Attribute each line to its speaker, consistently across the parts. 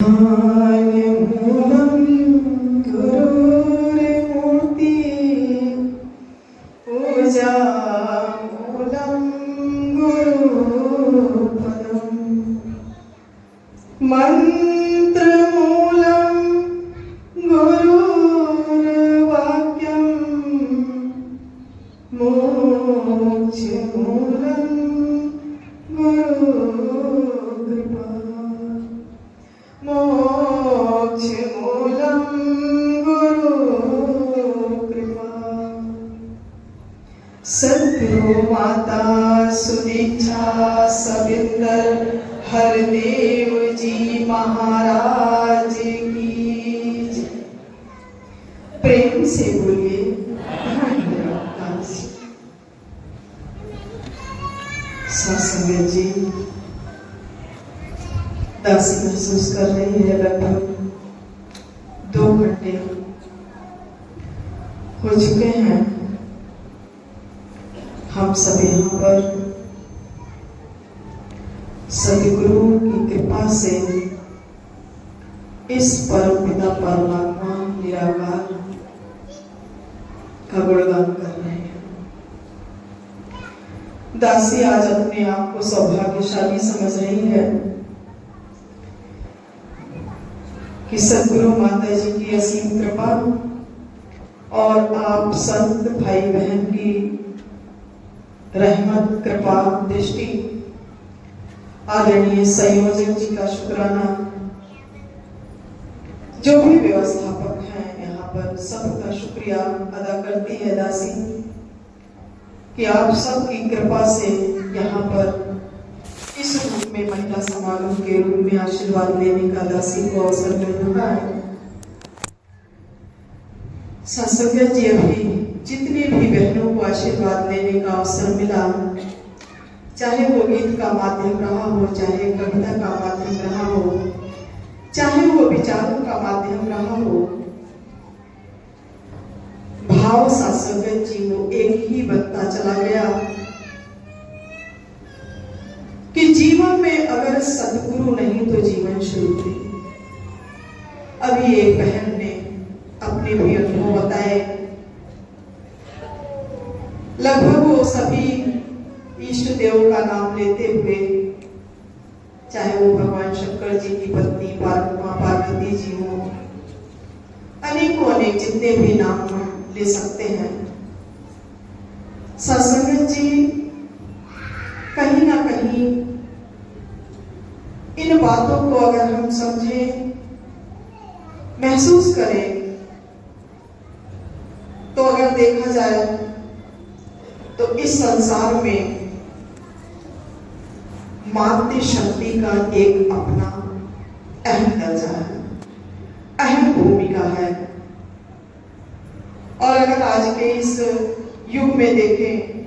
Speaker 1: ध्यानमूलं गुरुर्मूर्ति पूजामूलं गुरुपदम् मन्त्रमूलं गुरुर्वाक्यं मोक्षमूलं गुरुकृपा मोक्षमूलं गुरुकृपा। सद्गुरु माता सुदीक्षा सविंदर हरदेव जी महाराज की जय। प्रेम से बोलिए सत्संग जी। दासी महसूस कर रही है लगभग 2 घंटे हो चुके हैं। हम सब यहाँ पर सदगुरु की कृपा से इस परम पिता परमात्मा निराकार का गुणगान कर रहे हैं। दासी आज अपने आप को सौभाग्यशाली समझ रही है कि सदगुरु माता जी की असीम कृपा और आप संत भाई बहन की रहमत कृपा दृष्टि, आदरणीय संयोजक जी का शुक्राना, जो भी व्यवस्थापक हैं यहाँ पर सबका शुक्रिया अदा करती है दासी कि आप सबकी कृपा से यहाँ पर इस रूप में महिला समागम के रूप में आशीर्वाद लेने का दासी को अवसर मिल रहा है। सत्संग जी अभी जितनी भी बहनों को आशीर्वाद लेने का अवसर मिला, चाहे वो गीत का माध्यम रहा हो, चाहे कविता का माध्यम रहा हो, चाहे वो विचारों का माध्यम रहा हो, भाव सत्संग जी वो एक ही बनता चला गया कि जीवन में अगर सदगुरु नहीं तो जीवन शुरू नहीं। अभी एक बहन ने अपने भी अनुभव बताए, लगभग वो सभी इष्ट देव का नाम लेते हुए, चाहे वो भगवान शंकर जी की पत्नी पार्वती जी हो, अनेकों अनेक जितने भी नाम हम ले सकते हैं। सत्संग जी कहीं ना कहीं इन बातों को अगर हम समझें, महसूस करें, तो अगर देखा जाए तो इस संसार में मातृ शक्ति का एक अपना अहम दर्जा है, अहम भूमिका है। और अगर आज के इस युग में देखें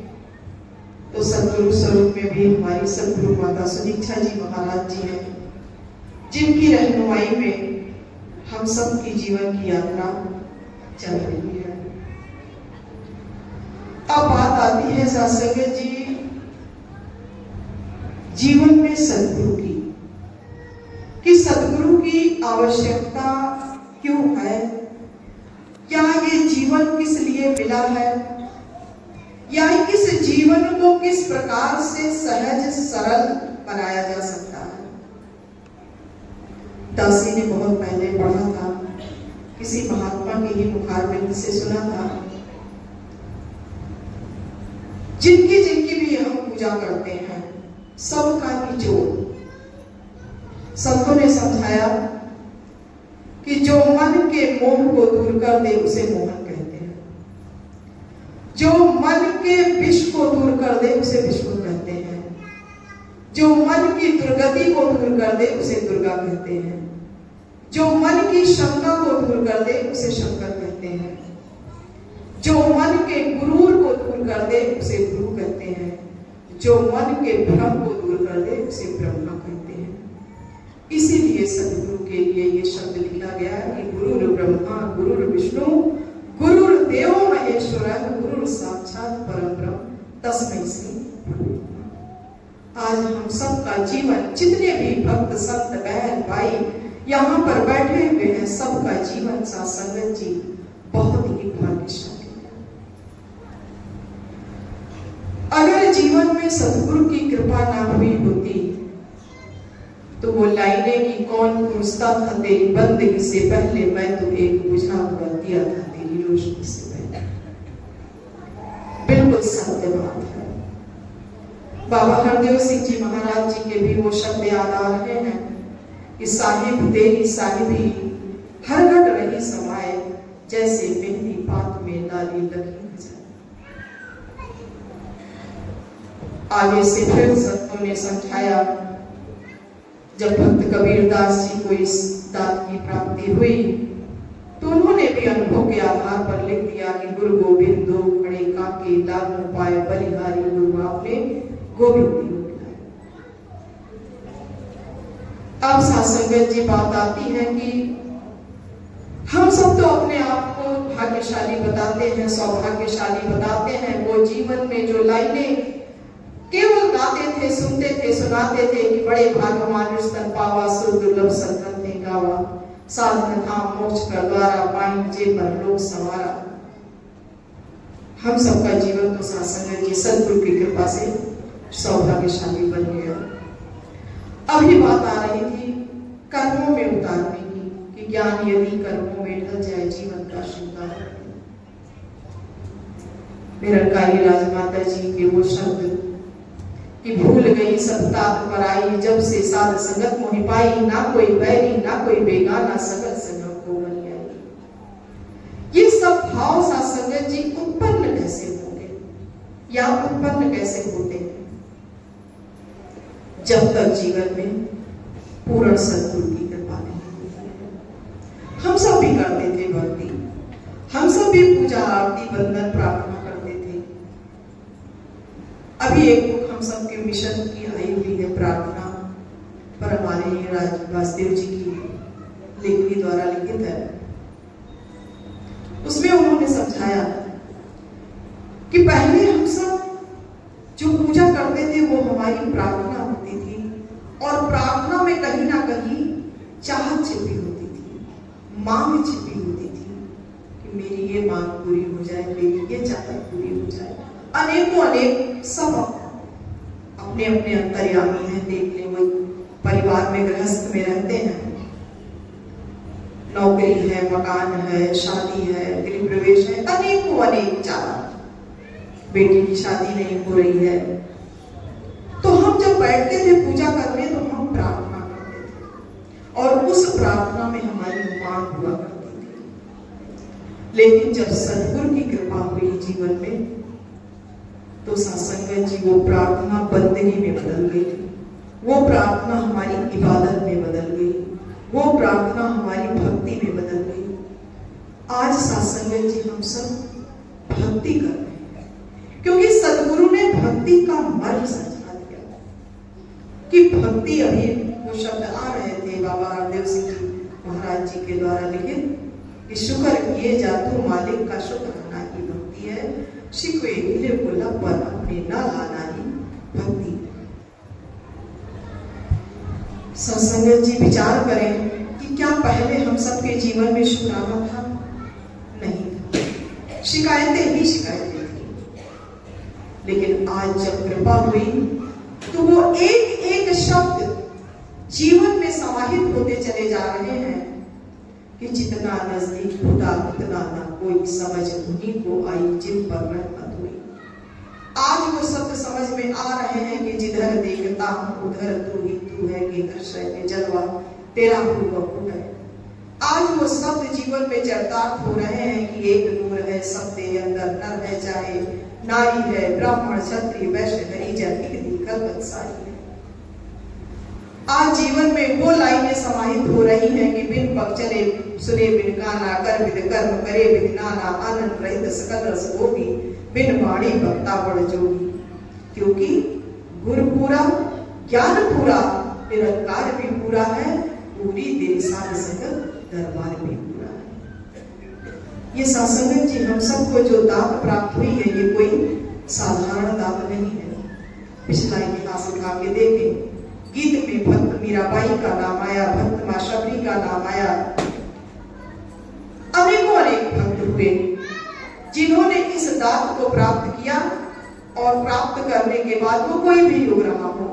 Speaker 1: तो सदगुरु स्वरूप में भी हमारी सदगुरु माता सुदीक्षा जी महाराज जी हैं, जिनकी रहनुमाई में हम सब की जीवन की यात्रा चल रही है। अब बात आती है सत्संग जी जीवन में सदगुरु की, कि सदगुरु की आवश्यकता क्यों है, क्या ये जीवन किस लिए मिला है, या इस जीवन को किस प्रकार से सहज सरल बनाया जा सकता है। दासी ने बहुत पहले पढ़ा था, किसी महात्मा के ही मुखारबिंद से सुना था, जिनकी जिनकी भी हम पूजा करते हैं सबका निचोड़। संतों ने समझाया कि जो मन के मोह को दूर कर दे उसे मोहन कहते हैं, जो मन के विष को दूर कर दे उसे विष्णु कहते हैं, जो मन की दुर्गति को दूर कर दे उसे दुर्गा कहते हैं, जो मन की शंका को दूर कर दे उसे शंकर कहते हैं, जो मन के गुरूर को दूर कर दे उसे गुरु कहते हैं, जो मन के भ्रम को दूर कर दे उसे ब्रह्मा कहते हैं। इसीलिए सदगुरु के लिए ये शब्द लिखा गया है कि गुरुर ब्रह्मा गुरुर विष्णु गुरुर देवो महेश्वरः गुरुर साक्षात परम ब्रह्म तस्मै श्री। आज हम सबका जीवन, जितने भी भक्त संत बहन भाई यहाँ पर बैठे हुए हैं, सबका जीवन साथ संगत जी बहुत ही भाग्यशाली है। अगर जीवन में सतगुरु की कृपा ना हुई होती तो वो लाइनें की कौन पूछता था तेरी बंदगी से पहले, मैं तो एक बुझा हुआ दिया था तेरी रोशनी से पहले। बिल्कुल सत्य बात है। बाबा हरदेव सिंह जी महाराज जी के भी वो शब्द याद आ रहे हैं कि साहिब तेरी साहिबी हर घट रही समाए, जैसे मेहंदी पात में लाली लगी जाए। आगे से फिर संतों ने समझाया, जब भक्त कबीरदास जी को इस दात की प्राप्ति हुई तो उन्होंने भी अनुभव के आधार पर लिख दिया कि गुरु गोविंद दो खड़े काके लागू पाए बलिहारी, गुरु आपने गोविंद दी। अब साथ संगत जी बात आती है कि हम सब तो अपने आप को भाग्यशाली बताते हैं, सौभाग्यशाली बताते हैं। वो जीवन में जो लाइनें केवल गाते थे, सुनते थे, सुनाते थे कि बड़े भाग्यवान स्तन पावा, सुर दुर्लभ सतन ने गावा, साधन धाम मोक्ष कर द्वारा, पाइन जे पर लोक सवारा। हम सबका जीवन तो साथ संगत जी सतगुरु की कृपा से सौभाग्यशाली बन गया। अभी बात आ रही थी कर्मों में उतारने की कि ज्ञान यदि कर्मों में ढल जाए जीवन का श्रृंगार। निरंकारी राजमाता जी के वो शब्द कि भूल गई सब तात पर आई, जब से साध संगत मोहि पाई, ना कोई बैरी ना कोई बेगाना, सगल संगम को बनी आई। ये सब भाव साथ संगत जी उत्पन्न कैसे होंगे या उत्पन्न कैसे होते हैं? जब तक जीवन में पूर्ण सद्गुरु की कृपा नहीं होती। हम सब भी करते थे भक्ति, हम सब भी पूजा आरती वंदन प्रार्थना करते थे। अभी एक बुक हम सबके मिशन की आई हुई है प्रार्थना, पर हमारे राज वासुदेव जी की लेखनी द्वारा लिखित है। उसमें उन्होंने समझाया कि पहले हम सब जो पूजा करते थे वो हमारी प्रार्थना होती थी, और प्रार्थना में कहीं ना कहीं चाहत छिपी होती थी, मांग छिपी होती थी कि मेरी ये मांग पूरी हो जाए, मेरी ये चाहत पूरी हो जाए। अनेकों अनेक सब अपने अपने अंतर्यामी हैं, देख ले। वो परिवार में गृहस्थ में रहते हैं, नौकरी है, मकान है, शादी है, गृह प्रवेश है, अनेकों अनेक चाहत। बेटी की शादी नहीं हो रही है तो हम जब बैठते थे पूजा करने तो हम प्रार्थना करते थे, और उस प्रार्थना में हमारी मांग हुआ करती थी। लेकिन जब सद्गुरु की कृपा हुई जीवन में तो सत्संग जी वो प्रार्थना बंदगी में बदल गई, वो प्रार्थना हमारी इबादत में बदल गई, वो प्रार्थना हमारी भक्ति में बदल गई। आज सत्संग जी हम सब भक्ति कर रहे हैं, क्योंकि सद्गुरु ने भक्ति का मर्म समझा दिया कि भक्ति, अभी वो शब्द आ रहे थे बाबा हरदेव सिंह जी महाराज जी के द्वारा लिखित कि शुक्र किए जा तू मालिक का शुक्राना ही भक्ति है, शिकवे गिले को लब पर अपने ना लाना ही भक्ति। सत्संग जी विचार करें कि क्या पहले हम सबके जीवन में शुक्राना था? नहीं था, शिकायतें ही शिकायतें थी। लेकिन आज जब कृपा हुई तो वो एक एक शब्द जीवन में समाहित होते चले जा रहे हैं कि जितना नजदीक खुदा उतना ना कोई समझ उन्हीं को आई जिन पर रहमत हुई। आज वो शब्द समझ में आ रहे हैं कि जिधर देखता हूं उधर तू ही तू है, कि दर्शय में जलवा तेरा हूबहू है। आज वो शब्द जीवन में चरितार्थ हो रहे हैं कि एक नूर है सबके अंदर, नर है चाहे नारी है, ब्राह्मण क्षत्रिय वैश्य हरिजन कल्पत सारी है। आज जीवन में वो लाइनें समाहित हो रही हैं कि बिन पग चले सुने बिन गाना, कर विद कर्म करे विद नाना, आनंद रहित सकल रस भोगी, बिन वाणी भक्ता बड़ जोगी। क्योंकि गुरु पूरा, ज्ञान पूरा, निरंकार भी पूरा है, पूरी दिल साध सकल दरबार भी पूरा है। ये सत्संग जी हम सबको जो दात प्राप्त हुई है ये कोई साधारण दात नहीं है। पिछला इतिहास उठा के देखें, गीत में भक्त मीराबाई का नाम आया, भक्त मां शबरी का नाम आया, अनेकों अनेक भक्त हुए जिन्होंने इस दात को प्राप्त किया और प्राप्त करने के बाद वो कोई भी युग रहा हो,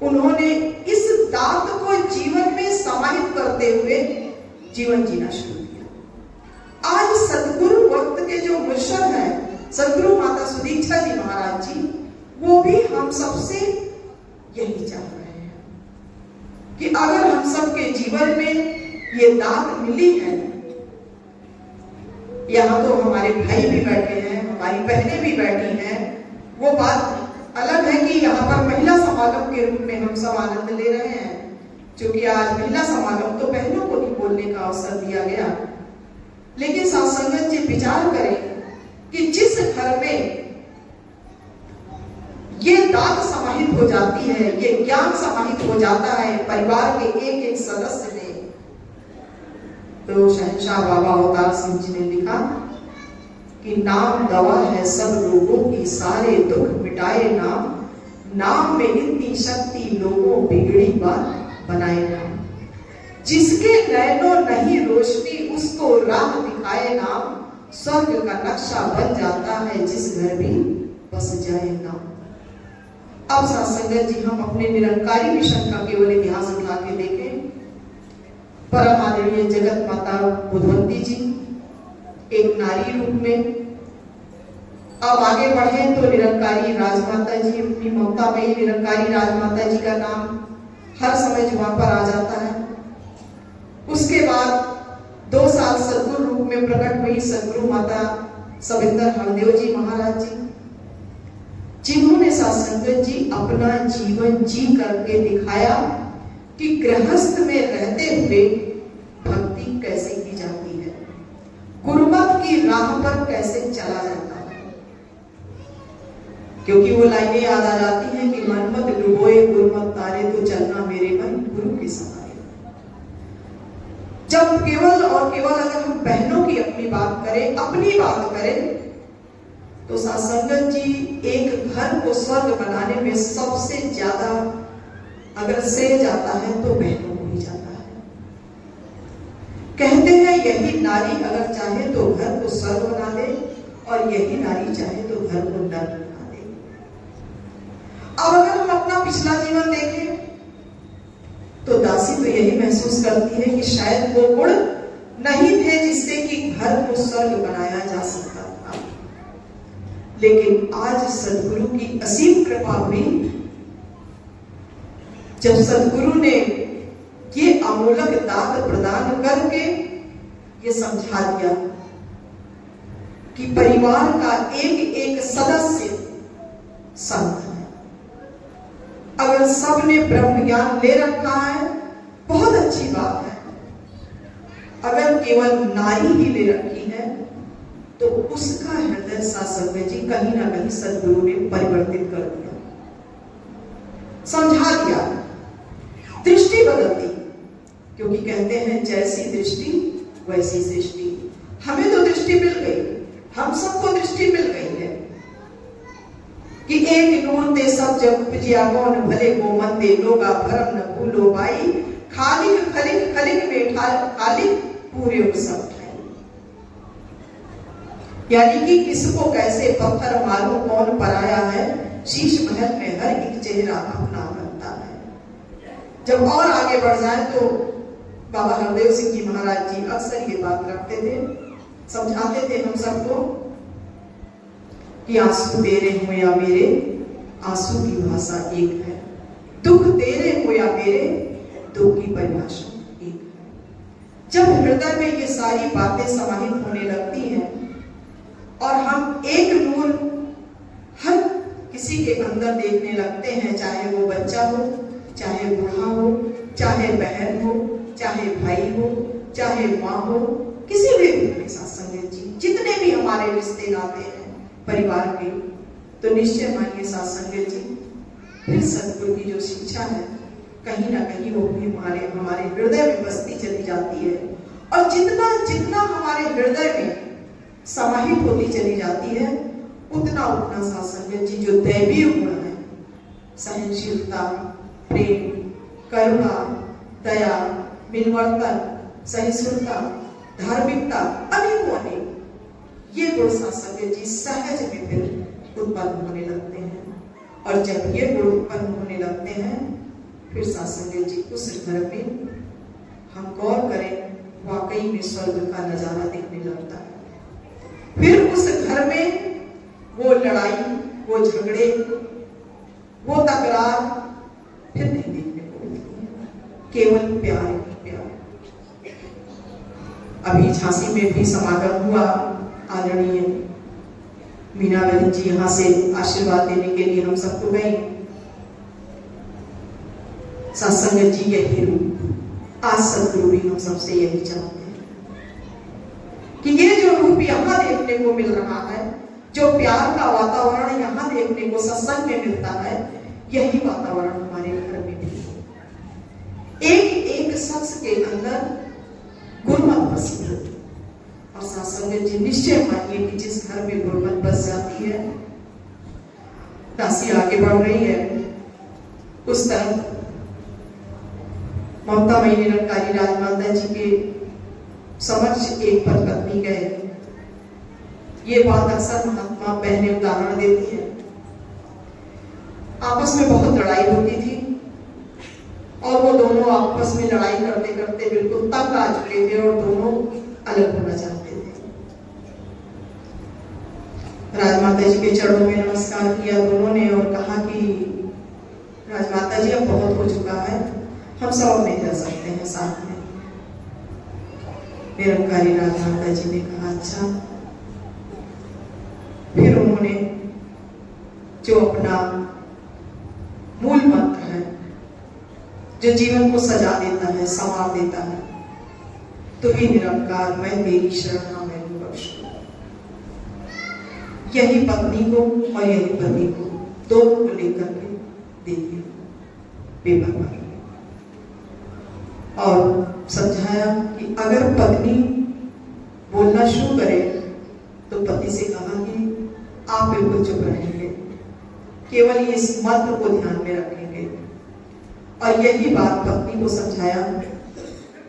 Speaker 1: उन्होंने इस दात को जीवन में समाहित करते हुए जीवन जीना शुरू किया। आज सदगुरु वक्त के जो मुर्शद हैं, सदगुरु माता सुदीक्षा जी महाराज जी, वो भी हम सबसे यही चाह रहे हैं कि अगर हम सबके जीवन में ये दात मिली है, यहाँ तो हमारे भाई भी बैठे हैं, हमारी बहनें भी बैठी हैं, वो बात अलग है कि यहाँ पर महिला समागम के रूप में हम सब आनंद ले रहे हैं, क्योंकि आज महिला समागम तो बहनों को भी बोलने का अवसर दिया गया। लेकिन साथ संगत जी विचार करें कि जिस घर में ये दात समाहित हो जाती है, ये ज्ञान समाहित हो जाता है परिवार के एक एक सदस्य में, तो शहंशाह बाबा अवतार सिंह जी ने लिखा कि नाम दवा है सब लोगों की, सारे दुख मिटाए नाम, नाम में इतनी शक्ति लोगों बिगड़ी बात बनाए नाम, जिसके नैनों नहीं रोशनी उसको राह दिखाए नाम, स्वर्ग का नक्शा बन जाता है जिस घर भी बस जाए नाम। अब साथ संगत जी हम अपने निरंकारी मिशन का केवल इतिहास उठा के देखें। परम आदरणीय जगत माता बुधवंती जी एक नारी रूप में, अब आगे बढ़े तो निरंकारी राजमाता जी, अपनी ममता में निरंकारी राजमाता जी का नाम हर समय जुबान पर आ जाता है। उसके बाद 2 साल सदगुरु रूप में प्रकट हुई सदगुरु माता सविंदर हरदेव जी महाराज जी, जिन्होंने साथ संगत जी अपना जीवन जी करके दिखाया कि गृहस्थ में रहते हुए भक्ति कैसे की जाती है, गुरुमत की राह पर कैसे चला जाता है। क्योंकि वो लाइनें याद आ जाती हैं कि मनमत डुबोए गुरुमत तारे, तो चलना मेरे मन गुरु के सहारे। जब केवल और केवल अगर हम बहनों की अपनी बात करें, अपनी बात करें, तो साथ संगत जी एक घर को स्वर्ग बनाने में सबसे ज्यादा अगर श्रेय जाता है तो बहनों को ही जाता है। कहते हैं यही नारी अगर चाहे तो घर को स्वर्ग बना दे, और यही नारी चाहे तो घर को नर्क बना दे। अब अगर हम अपना पिछला जीवन देखें तो दासी तो यही महसूस करती है कि शायद वो गुण नहीं थे जिससे कि घर को स्वर्ग बनाया जा सकता था। लेकिन आज सदगुरु की असीम कृपा हुई, जब सदगुरु ने ये अमूलक दात प्रदान करके ये समझा दिया कि परिवार का एक एक सदस्य संत है। अगर सबने ब्रह्म ज्ञान ले रखा है बहुत अच्छी बात है, अगर केवल नारी ही ले रखी है तो उसका हृदय सासंग जी कहीं ना कहीं सदगुरु ने परिवर्तित कर दिया, समझा दिया, दृष्टि बदल दी। क्योंकि कहते हैं जैसी दृष्टि वैसी सृष्टि। हमें तो दृष्टि मिल गई, हम सबको दृष्टि मिल गई है कि एक नूर ते सब जग उपजिया कौन भले गोमन दे लोगा भरम न भूलो बाई, खालिक खलिक खलिक में खालिक पूरे सब ठाई। यानी कि किसको कैसे पत्थर मालूम कौन पराया है, शीश महल में हर एक चेहरा अपना बनता है। जब और आगे बढ़ जाए तो बाबा हरदेव सिंह जी महाराज जी अक्सर ये बात रखते थे, समझाते थे हम सबको कि आंसू तेरे हो या मेरे, आंसू की भाषा एक है, दुख तेरे हो या मेरे, दुख की परिभाषा एक है। जब हृदय में ये सारी बातें समाहित होने लगती हैं और हम एक नूर हर किसी के अंदर देखने लगते हैं, चाहे वो बच्चा हो, चाहे बूढ़ा हो, चाहे बहन हो, चाहे भाई हो, चाहे माँ हो, किसी भी रूप में सत्संग जी, जितने भी हमारे रिश्ते नाते हैं परिवार के, तो निश्चय मानिए सत्संग जी फिर सतगुरु की जो शिक्षा है कहीं ना कहीं वो भी हमारे हृदय में बसती चली जाती है। और जितना जितना हमारे हृदय में समाहित होती चली जाती है उतना उतना सत्संग जी जो दैवीय गुण है, सहनशीलता, प्रेम, करुणा, दया, मिलवर्तन, सहिष्णुता, धार्मिकता, अनेकों अनेक ये गुण सत्संग जी सहज में फिर उत्पन्न होने लगते हैं। और जब ये गुण उत्पन्न होने लगते हैं फिर सत्संग जी उस घर में हम गौर करें वाकई में स्वर्ग का नजारा दिखने लगता है। फिर उस घर में वो लड़ाई, वो झगड़े, वो तकरार फिर नहीं देखने को मिलती है, केवल प्यार ही प्यार। अभी झांसी में भी समागम हुआ, आदरणीय मीना बहन जी यहाँ से आशीर्वाद देने के लिए हम सबको गए। सत्संग जी यही रूप आज सदगुरु भी हम सबसे यही चाहते हैं कि ये जो रूप यहाँ देखने को मिल रहा है, जो प्यार का वातावरण यहाँ देखने को सत्संग में मिलता है, यही वातावरण हमारे घर में भी हो। एक एक शख्स के अंदर गुरमत बसी हो। और सत्संग जी निश्चय मानिए कि जिस घर में गुरमत बस जाती है, दासी आगे बढ़ रही है, उस तरफ ममता मई निरंकारी राजमाता जी के समक्ष एक पत्नी गए। ये बात अक्सर महात्मा बहनें उदाहरण देती है। आपस में बहुत लड़ाई होती थी और वो दोनों आपस में लड़ाई करते करते बिल्कुल तंग आ चुके थे और दोनों अलग होना चाहते थे। राजमाता जी के चरणों में नमस्कार किया दोनों ने और कहा कि राजमाता जी अब बहुत हो चुका है, हम सब नहीं रह सकते हैं साथ में। निरंकारी राजमाता जी ने कहा अच्छा। फिर उन्होंने जो अपना मूल मंत्र है, जो जीवन को सजा देता है, संवार देता है, तो ही निरंकार मैं तेरी शरण हाँ मैं बख्श, यही पत्नी को और यही पति को दोनों को लेकर के देती हूँ बेपरवाही। और समझाया कि अगर पत्नी बोलना शुरू करे तो पति से कहा कि आप बिल्कुल चुप रहेंगे, केवल इस मंत्र को ध्यान में रखेंगे। और यही बात पत्नी को समझाया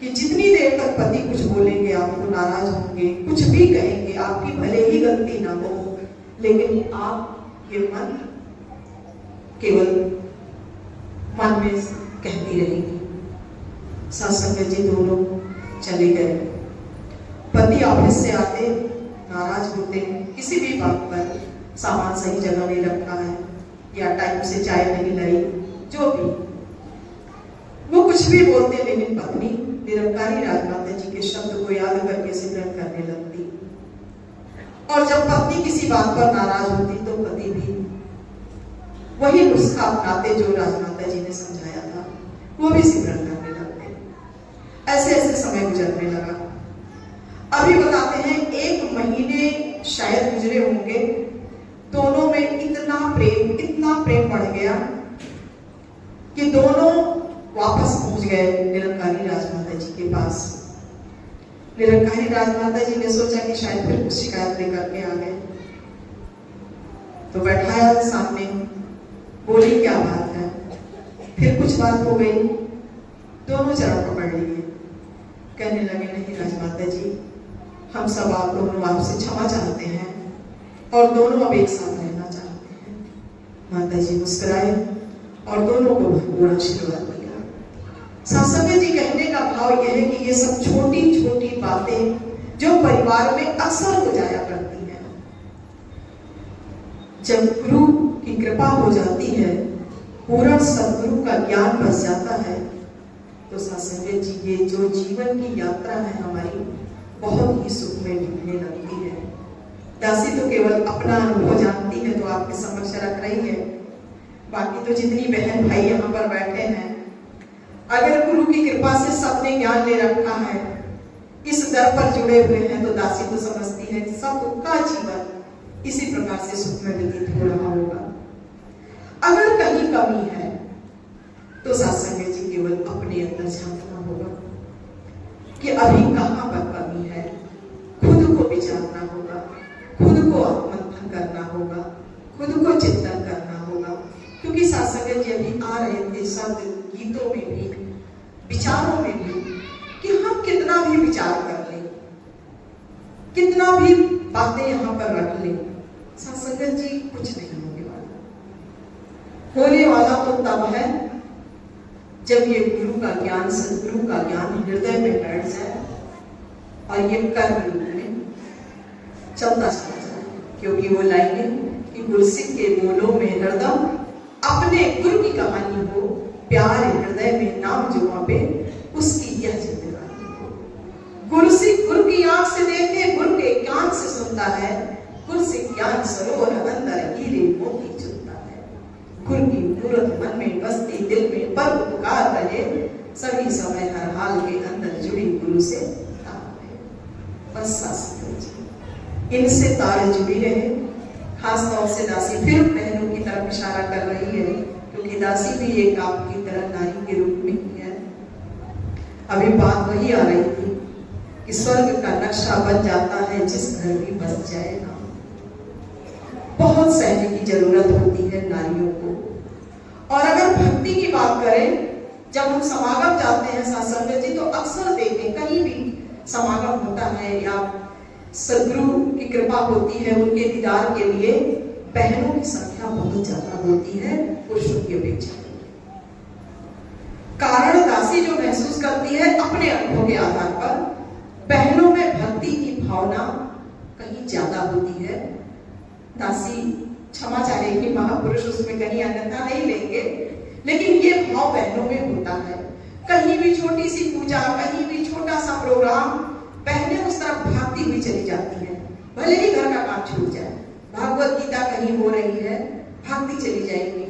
Speaker 1: कि जितनी देर तक पति कुछ बोलेंगे आपको नाराज होंगे, कुछ भी कहेंगे, आपकी भले ही गलती ना हो, लेकिन आप ये मंत्र केवल मन में कहती रहेंगी। सत्संग जी दोनों चले गए। पति ऑफिस से आते नाराज होते, किसी भी बात पर सामान सही जगह नहीं रखा है या टाइम से चाय नहीं लाई, जो भी वो कुछ भी बोलते, लेकिन पत्नी निरंकारी राजमाता जी के शब्द को याद करके सिमरन करने लगती। और जब पत्नी किसी बात पर नाराज होती तो पति भी वही नुस्खा अपनाते जो राजमाता जी ने समझाया था, वो भी सिमरन करने लगते। ऐसे ऐसे समय गुजरने लगा। अभी बताते हैं 1 महीने शायद गुजरे होंगे, दोनों में इतना प्रेम बढ़ गया कि दोनों वापस पहुंच गए निरंकारी राजमाता जी के पास। निरंकारी राजमाता जी ने सोचा कि शायद फिर कुछ शिकायत लेकर के आ गए, तो बैठाया सामने, बोली क्या बात है। फिर कुछ बात हो गई, दोनों चरण पकड़ लिए, कहने लगे नहीं राजमाता जी, हम सब आप दोनों आपसे क्षमा चाहते हैं और दोनों अब एक साथ रहना चाहते हैं। माता जी मुस्कुराए और दोनों को भरपूर आशीर्वाद दिया। सत्संग जी कहने का भाव यह है कि ये सब छोटी छोटी बातें जो परिवार में अक्सर हो जाया करती हैं, जब गुरु की कृपा हो जाती है, पूरा सदगुरु का ज्ञान बस जाता है, तो सत्संग जी ये जो जीवन की यात्रा है हमारी बहुत ही सुख में बीतने लगती है। दासी तो केवल अपना अनुभव जानती है तो आपके समक्ष रख रही है, बाकी तो जितनी बहन भाई यहाँ पर बैठे हैं, अगर गुरु की कृपा से सबने ज्ञान ले रखा है, इस दर पर जुड़े हुए हैं, तो दासी तो समझती है सबका जीवन इसी प्रकार से सुख में व्यतीत हो रहा होगा। अगर कहीं कमी है तो सत्संग जी केवल अपने अंदर झांकना होगा कि अभी कहाँ पर कमी है, खुद को विचारना होगा, खुद को आत्ममंथन करना होगा, खुद को चिंतन करना होगा। क्योंकि सत्संग जी अभी आ रहे थे, शब्द गीतों में भी, विचारों में भी, कि हम कितना भी विचार कर लें, कितना भी बातें यहाँ पर रख लें, सत्संग जी कुछ नहीं होने वाला। होने वाला तो तब है जब ये गुरु का ज्ञान, सदगुरु का ज्ञान हृदय में बैठ जाए और ये कर्म रूप में चलता चला जाए। क्योंकि वो लाइनें कि गुरसिक के बोलों में हरदम अपने गुरु की कहानी हो, प्यार हृदय में नाम जुआ पे उसकी यह जिंदगानी हो। गुरसिक गुरु की आंख से देखे, गुरु के कान से सुनता है, गुरसिक ज्ञान सरोवर अंदर हीरे मोती चुनता है। गुरु की मूरत मन में बसती, दिल में पर उपकार रहे, सभी समय हर हाल के अंदर जुड़ी गुरु से तार है। बस सत्संग जी, इनसे तार जुड़ी रहे। खास तौर से दासी फिर बहनों की तरफ इशारा कर रही है, क्योंकि दासी भी एक आपकी तरह नारी के रूप में ही है। अभी बात वही आ रही थी कि स्वर्ग का नक्शा बन जाता है जिस घर भी बस जाएगा। बहुत सहने की जरूरत होती है नारियों को। और अगर भक्ति की बात करें, जब हम समागम जाते हैं सत्संग जी, तो अक्सर देखें कहीं भी समागम होता है या सदगुरु की कृपा होती है, उनके दीदार के लिए बहनों की संख्या बहुत ज्यादा होती है पुरुषों की अपेक्षा। कारण दासी जो महसूस करती है अपने अनुभव के आधार पर, बहनों में भक्ति की भावना कहीं ज्यादा होती है। दासी क्षमा चाहेगी, महापुरुष उसमें कहीं अन्यथा नहीं लेंगे, लेकिन ये भाव बहनों में होता है। कहीं भी छोटी सी पूजा, कहीं भी छोटा सा प्रोग्राम, बहनें उस तरफ भागती हुई चली जाती हैं, भले ही घर का काम छूट जाए। भागवत गीता कहीं हो रही है, भागती चली जाएंगी।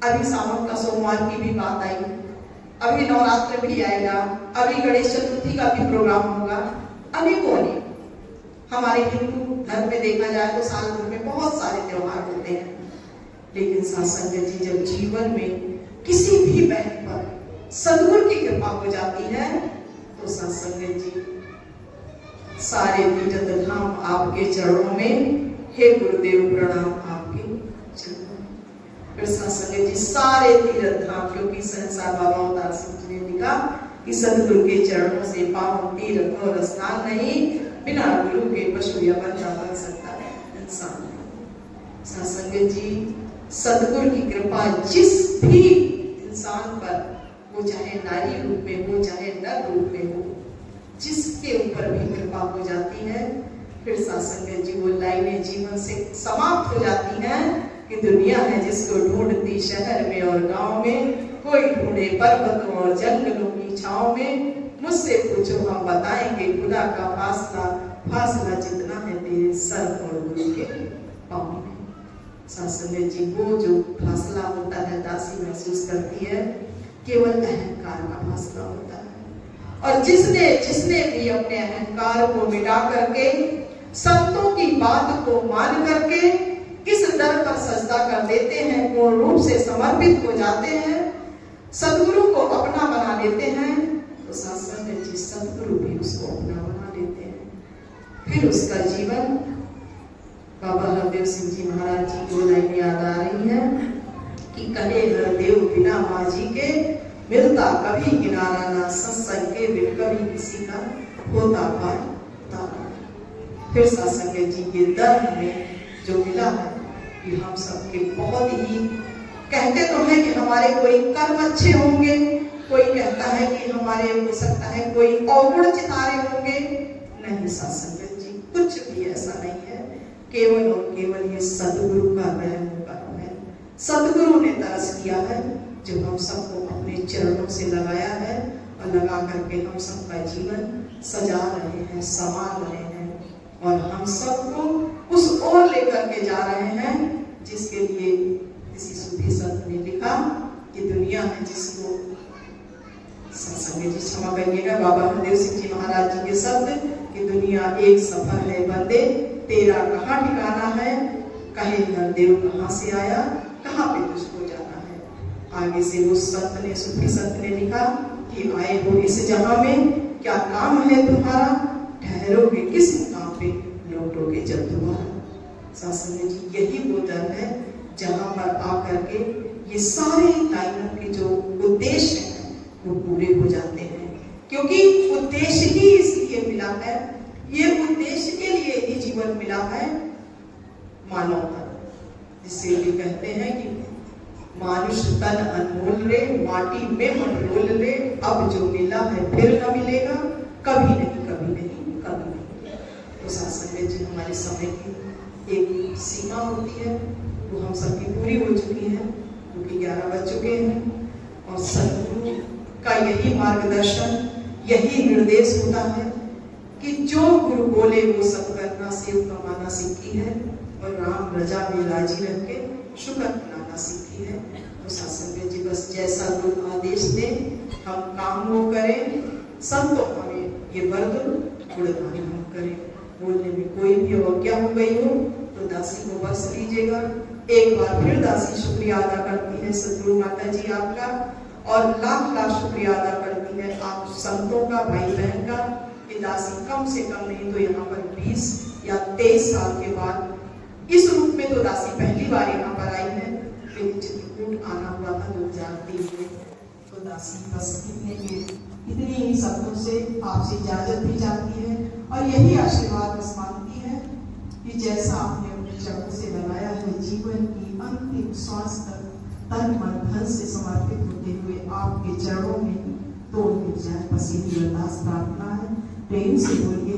Speaker 1: अभी सावन का सोमवार की भी बात आई, अभी नवरात्र भी आएगा, अभी गणेश चतुर्थी का भी प्रोग्राम होगा। अनेकों अनेक हमारे हिंदू धर्म में देखा जाए तो साल भर में बहुत सारे त्योहार होते हैं, लेकिन सत्संग जी जब जीवन में किसी भी बहन पर सदगुरु की कृपा हो जाती है, तो सत्संग जी सारे तीर्थ धाम आपके चरणों में, हे गुरुदेव प्रणाम आपके चरणों में। फिर सत्संग जी सारे तीर्थ धाम, क्योंकि संसार बाबा अवतार सिंह जी ने लिखा कि सदगुरु के चरणों से पावन तीर्थ और स्नान नहीं, बिना गुरु के पशु या बंदा बन सकता है इंसान। सत्संग जी सदगुरु की कृपा जिस भी इंसान पर, वो चाहे नारी रूप में हो चाहे नर रूप में हो, जिसके ऊपर भी कृपा हो जाती है, फिर सत्संग जी वो लाइनें जीवन से समाप्त हो जाती हैं कि दुनिया है जिसको ढूंढती शहर में और गांव में, कोई ढूंढे पर्वतों और जंगलों की छांव में, मुझसे पूछो हम बताएंगे खुदा का फासला, फासला जितना है तेरे सर और गुरु के पांव में। सत्संग जी वो जो फासला होता है दासी महसूस करती है, केवल अहंकार का फासला होता है। और जिसने भी अपने अहंकार को मिटा करके संतों की बात को मान करके इस दर पर सजदा कर देते हैं, पूर्ण रूप से समर्पित हो जाते हैं, सदगुरु को अपना बना लेते हैं, तो सत्संग जी सदगुरु भी उसको अपना बना लेते हैं। फिर उसका जीवन, बाबा हरदेव सिंह जी महाराज जी को लाइन याद आ रही है कि कहे हरदेव बिना माजी के मिलता कभी किनारा ना, सत्संग के बिन कभी किसी का होता पार तारा। फिर सत्संग जी के दर में जो मिला है कि हम सबके बहुत ही, कहते तो हैं कि हमारे कोई कर्म अच्छे होंगे, कोई कहता है कि हमारे हो सकता है कोई अवगुण चितारे होंगे, नहीं सत्संग जी कुछ भी ऐसा नहीं है, केवल और केवल ये सदगुरु का रहम करम है। सदगुरु ने तरस किया है, जो हम सबको अपने चरणों से लगाया है और लगा करके हम सबका जीवन सजा रहे हैं, संवार रहे हैं, और हम सबको उस ओर लेकर के जा रहे हैं जिसके लिए किसी सूफी संत ने लिखा कि दुनिया है जिसको, सत्संग जी क्षमा करिएगा, बाबा हरदेव सिंह जी महाराज जी के शब्द कि दुनिया एक सफर है बंदे, तेरा कहाँ ठिकाना है, कहे हरदेव कहाँ से आया, कहाँ पे तुझको जाना है। आगे से उस संत ने, सूफी संत ने लिखा कि आए हो इस जहां में, क्या काम है तुम्हारा, ठहरोगे किस मुकाम पे, लौटोगे जब दोबारा। सत्संग जी यही वो दर है जहां पर आकर के ये सारे लाइनों के जो उद्देश्य हैं वो पूरे हो जाते हैं। क्योंकि उद्देश्य ही इसलिए मिला है, ये उद्देश्य के लिए ही जीवन मिला है, मानव तन, जिससे भी कहते हैं कि मानुष तन अनमोल रे, माटी में मरोल रे, अब जो मिला है फिर न मिलेगा, कभी नहीं, कभी नहीं, कभी नहीं। तो शास्त्र में जो हमारे समय की एक सीमा होती है वो हम सबकी पूरी हो चुकी है, क्योंकि 11 बज चुके हैं। और सदगुरु का यही मार्गदर्शन, यही निर्देश होता है कि जो गुरु बोले वो सब करना, सेव कमाना सीखी है और राम रजा में राजी रह के शुक्र मनाना सीखी है। तो शास्त्र में जी बस जैसा गुरु आदेश दे हम काम वो करें, संतो हमें ये वर्द गुणगान हम करें। बोलने में कोई भी अवज्ञा हो गई हो तो दासी को बख्श लीजिएगा। एक बार फिर दासी शुक्रिया अदा करती है सदगुरु माता जी आपका, और लाख लाख शुक्रिया अदा करती है आप संतों का, भाई बहन का। ये दासी कम से कम नहीं तो यहाँ पर 20 या 23 साल के बाद इस रूप में तो दासी पहली बार यहाँ पर आई है, लेकिन चित्रकूट आना हुआ था 2003 में। तो दासी बस इतनी ही शब्दों से आपसे इजाजत भी चाहती है और यही आशीर्वाद बस मांगती है कि जैसा आपने अपने चरणों से बनाया है, जीवन की अंतिम श्वास तक तन मन धन से समर्पित होते हुए आपके चरणों में तोड़ मिल जाए, बस यही अरदास प्रार्थना है। प्रेम से बोलिए।